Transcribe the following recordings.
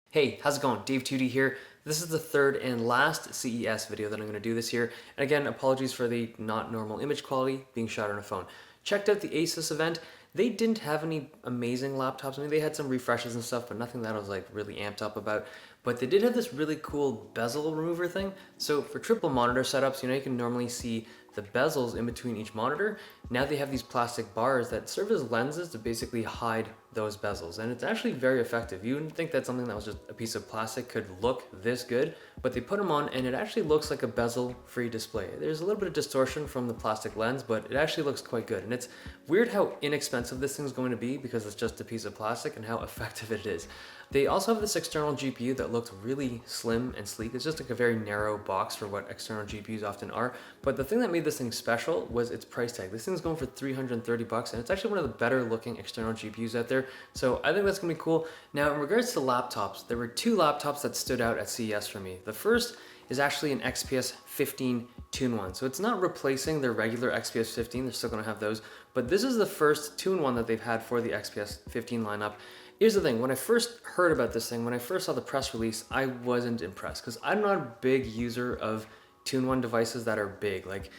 Hey, how's it going? Dave 2D here. This is the third and last CES video that I'm going to do this year. And again, apologies for the not normal image quality being shot on a phone. Checked out the ASUS event. They didn't have any amazing laptops. I mean, they had some refreshes and stuff, but nothing that I was like really amped up about. But they did have this really cool bezel remover thing. So for triple monitor setups, you can normally see the bezels in between each monitor. Now they have these plastic bars that serve as lenses to basically hide those bezels. And it's actually very effective. You wouldn't think that something that was just a piece of plastic could look this good, but they put them on and it actually looks like a bezel-free display. There's a little bit of distortion from the plastic lens, but it actually looks quite good. And it's weird how inexpensive this thing's going to be because it's just a piece of plastic and how effective it is. They also have this external GPU that looked really slim and sleek. It's just like a very narrow box for what external GPUs often are. But the thing that made this thing special was its price tag. This thing's going for $330 and it's actually one of the better looking external GPUs out there. So I think that's gonna be cool. Now in regards to laptops, there were two laptops that stood out at CES for me. The first is actually an XPS 15 2-in-1. So it's not replacing their regular XPS 15, they're still gonna have those, but this is the first 2-in-1 that they've had for the XPS 15 lineup. Here's the thing, when I first heard about this thing, when I first saw the press release, I wasn't impressed because I'm not a big user of 2-in-1 devices that are big. Like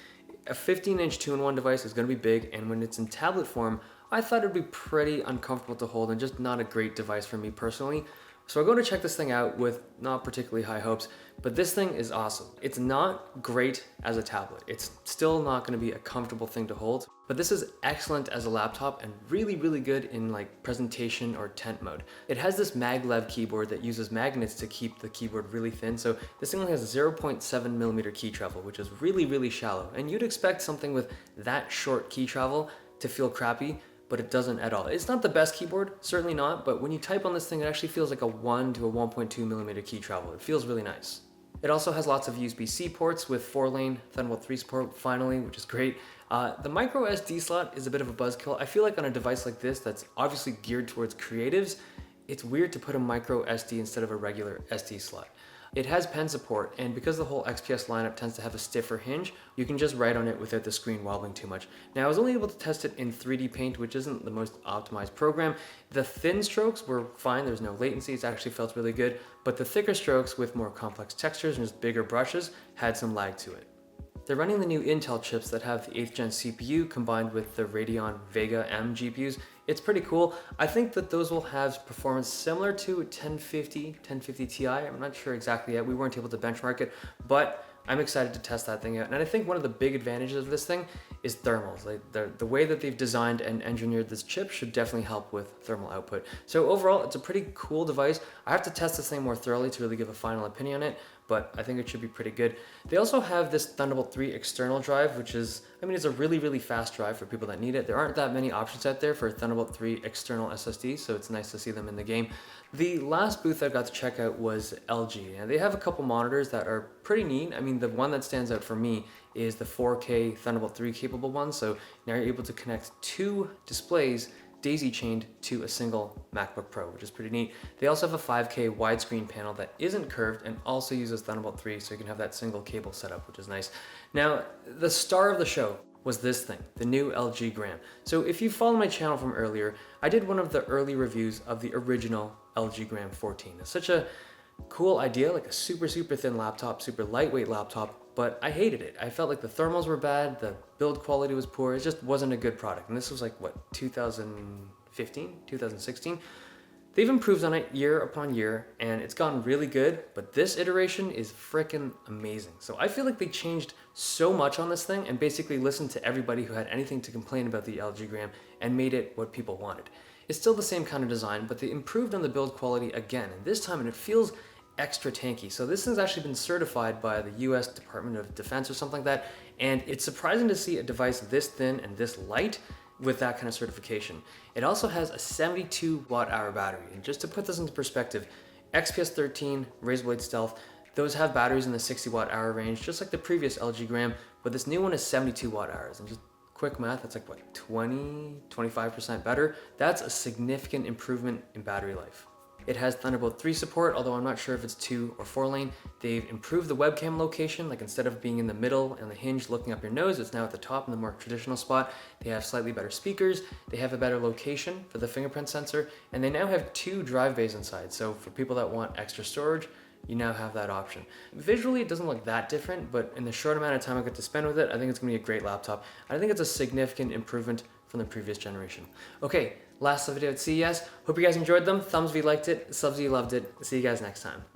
a 15-inch 2-in-1 device is gonna be big, and when it's in tablet form, I thought it'd be pretty uncomfortable to hold and just not a great device for me personally. So I go to check this thing out with not particularly high hopes, but this thing is awesome. It's not great as a tablet. It's still not gonna be a comfortable thing to hold, but this is excellent as a laptop and really, really good in like presentation or tent mode. It has this maglev keyboard that uses magnets to keep the keyboard really thin. So this thing only has 0.7mm key travel, which is really, really shallow. And you'd expect something with that short key travel to feel crappy, but it doesn't at all. It's not the best keyboard, certainly not, but when you type on this thing, it actually feels like a 1 to a 1.2mm key travel. It feels really nice. It also has lots of USB-C ports with 4-lane Thunderbolt 3 support finally, which is great. The micro SD slot is a bit of a buzzkill. I feel like on a device like this that's obviously geared towards creatives, it's weird to put a micro SD instead of a regular SD slot. It has pen support, and because the whole XPS lineup tends to have a stiffer hinge, you can just write on it without the screen wobbling too much. Now, I was only able to test it in 3D Paint, which isn't the most optimized program. The thin strokes were fine, there's no latency, it actually felt really good, but the thicker strokes with more complex textures and just bigger brushes had some lag to it. They're running the new Intel chips that have the 8th gen CPU combined with the Radeon Vega M GPUs. It's pretty cool. I think that those will have performance similar to 1050 Ti. I'm not sure exactly yet. We weren't able to benchmark it, but I'm excited to test that thing out. And I think one of the big advantages of this thing is thermals. Like the way that they've designed and engineered this chip should definitely help with thermal output. So overall, it's a pretty cool device. I have to test this thing more thoroughly to really give a final opinion on it, but I think it should be pretty good. They also have this Thunderbolt 3 external drive, which is, I mean, it's a really, really fast drive for people that need it. There aren't that many options out there for Thunderbolt 3 external SSD, so it's nice to see them in the game. The last booth I got to check out was LG, and they have a couple monitors that are pretty neat. I mean, the one that stands out for me is the 4K Thunderbolt 3 capable one, so now you're able to connect two displays daisy-chained to a single MacBook Pro, which is pretty neat. They also have a 5K widescreen panel that isn't curved and also uses Thunderbolt 3, so you can have that single cable setup, which is nice. Now, the star of the show was this thing, the new LG Gram. So if you follow my channel from earlier, I did one of the early reviews of the original LG Gram 14. It's such a cool idea, like a super, super thin laptop, super lightweight laptop, but I hated it. I felt like the thermals were bad, the build quality was poor, it just wasn't a good product. And this was like, what, 2015, 2016? They've improved on it year upon year, and it's gotten really good, but this iteration is freaking amazing. So I feel like they changed so much on this thing and basically listened to everybody who had anything to complain about the LG Gram and made it what people wanted. It's still the same kind of design, but they improved on the build quality again, and this time, and it feels extra tanky. So this has actually been certified by the US Department of Defense or something like that, and it's surprising to see a device this thin and this light with that kind of certification. It also has a 72 watt-hour battery, and just to put this into perspective, XPS 13, Razor Blade Stealth, those have batteries in the 60 watt-hour range, just like the previous LG Gram, but this new one is 72 watt-hours, and just quick math, that's like what, 20, 25% better? That's a significant improvement in battery life. It has Thunderbolt 3 support, although I'm not sure if it's 2 or 4 lane. They've improved the webcam location, like instead of being in the middle and the hinge looking up your nose, it's now at the top in the more traditional spot. They have slightly better speakers, they have a better location for the fingerprint sensor, and they now have 2 drive bays inside. So for people that want extra storage, you now have that option. Visually, it doesn't look that different, but in the short amount of time I get to spend with it, I think it's gonna be a great laptop. I think it's a significant improvement from the previous generation. Okay, last video at CES. Hope you guys enjoyed them. Thumbs if you liked it, subs if you loved it. See you guys next time.